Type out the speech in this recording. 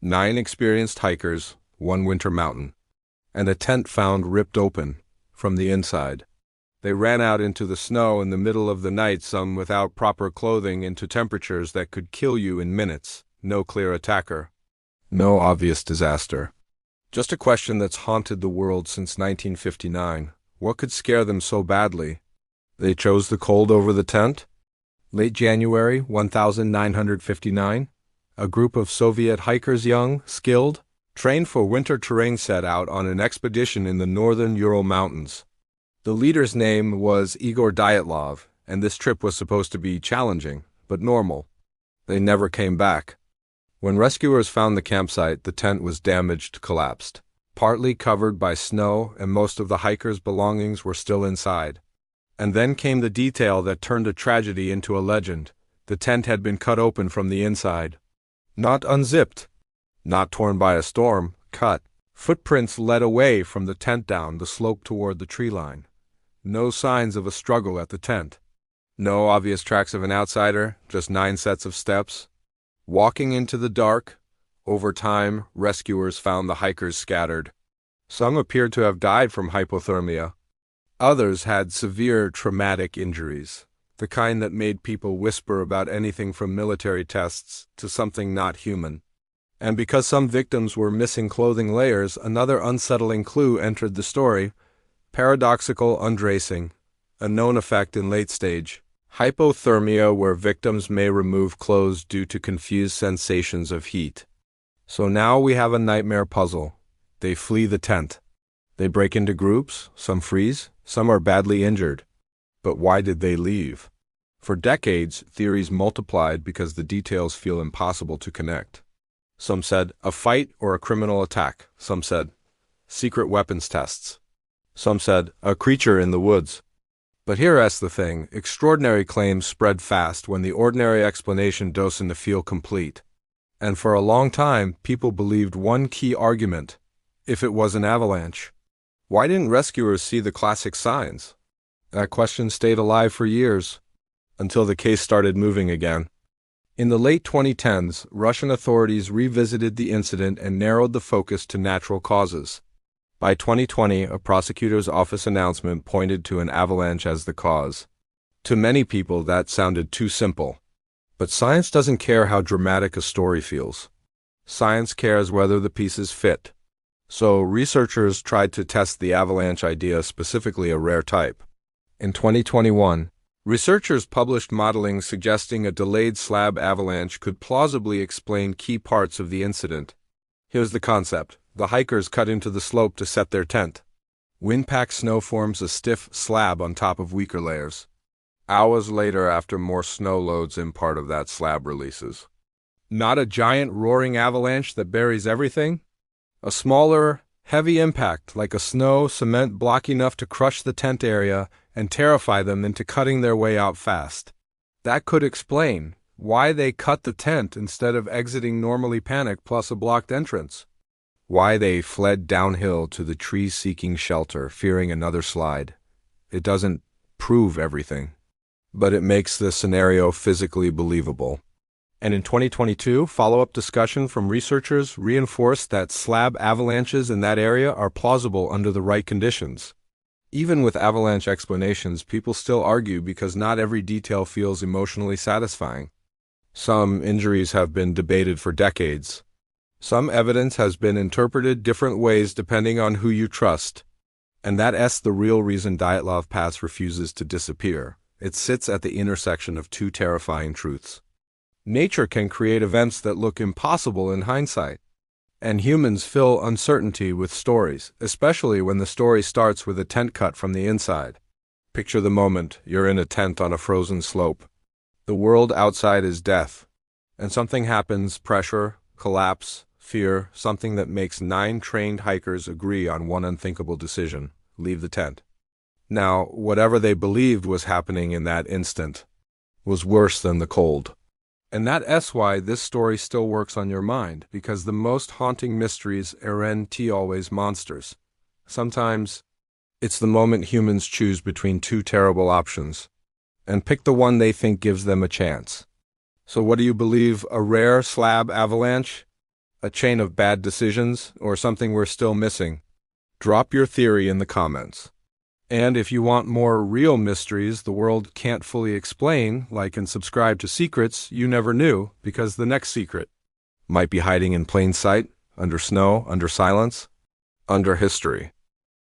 9 experienced hikers, 1 winter mountain, and a tent found ripped open from the inside. They ran out into the snow in the middle of the night, some without proper clothing, into temperatures that could kill you in minutes. No clear attacker. No obvious disaster. Just a question that's haunted the world since 1959. What could scare them so badly? They chose the cold over the tent? Late January 1959, a group of Soviet hikers, young, skilled, trained for winter terrain, set out on an expedition in the northern Ural Mountains. The leader's name was Igor Dyatlov, and this trip was supposed to be challenging, but normal. They never came back. When rescuers found the campsite, the tent was damaged, collapsed, partly covered by snow, and most of the hikers' belongings were still inside. And then came the detail that turned a tragedy into a legend. The tent had been cut open from the inside. Not unzipped, not torn by a storm, cut. Footprints led away from the tent down the slope toward the tree line. No signs of a struggle at the tent. No obvious tracks of an outsider, just 9 sets of steps. Walking into the dark, over time, rescuers found the hikers scattered. Some appeared to have died from hypothermia. Others had severe traumatic injuries, the kind that made people whisper about anything from military tests to something not human. And because some victims were missing clothing layers, another unsettling clue entered the story: paradoxical undressing, a known effect in late-stage hypothermia where victims may remove clothes due to confused sensations of heat. So now we have a nightmare puzzle. They flee the tent. They break into groups, some freeze, some are badly injured. But why did they leave? For decades, theories multiplied because the details feel impossible to connect. Some said a fight or a criminal attack. Some said secret weapons tests. Some said a creature in the woods. But here's the thing: extraordinary claims spread fast when the ordinary explanation doesn't feel complete. And for a long time, people believed one key argument: if it was an avalanche, why didn't rescuers see the classic signs? That question stayed alive for years, until the case started moving again. In the late 2010s, Russian authorities revisited the incident and narrowed the focus to natural causes. By 2020, a prosecutor's office announcement pointed to an avalanche as the cause. To many people, that sounded too simple. But science doesn't care how dramatic a story feels. Science cares whether the pieces fit. So researchers tried to test the avalanche idea, specifically a rare type. In 2021, researchers published modeling suggesting a delayed slab avalanche could plausibly explain key parts of the incident. Here's the concept. The hikers cut into the slope to set their tent. Wind-packed snow forms a stiff slab on top of weaker layers. Hours later, after more snow loads in, part of that slab releases. Not a giant roaring avalanche that buries everything. A smaller, heavy impact, like a snow cement block enough to crush the tent area and terrify them into cutting their way out fast. That could explain why they cut the tent instead of exiting normally, panic plus a blocked entrance. Why they fled downhill to the trees seeking shelter, fearing another slide. It doesn't prove everything, but it makes the scenario physically believable. And in 2022, follow-up discussion from researchers reinforced that slab avalanches in that area are plausible under the right conditions. Even with avalanche explanations, people still argue because not every detail feels emotionally satisfying. Some injuries have been debated for decades. Some evidence has been interpreted different ways depending on who you trust. And that's the real reason Dyatlov Pass refuses to disappear. It sits at the intersection of two terrifying truths. Nature can create events that look impossible in hindsight. And humans fill uncertainty with stories, especially when the story starts with a tent cut from the inside. Picture the moment you're in a tent on a frozen slope. The world outside is death. And something happens: pressure, collapse, fear, something that makes 9 trained hikers agree on one unthinkable decision: leave the tent. Now, whatever they believed was happening in that instant was worse than the cold. And that's why this story still works on your mind, because the most haunting mysteries aren't always monsters. Sometimes it's the moment humans choose between 2 terrible options and pick the one they think gives them a chance. So what do you believe? A rare slab avalanche? A chain of bad decisions, or something we're still missing? Drop your theory in the comments. And if you want more real mysteries the world can't fully explain, like and subscribe to Secrets You Never Knew, because the next secret might be hiding in plain sight, under snow, under silence, under history.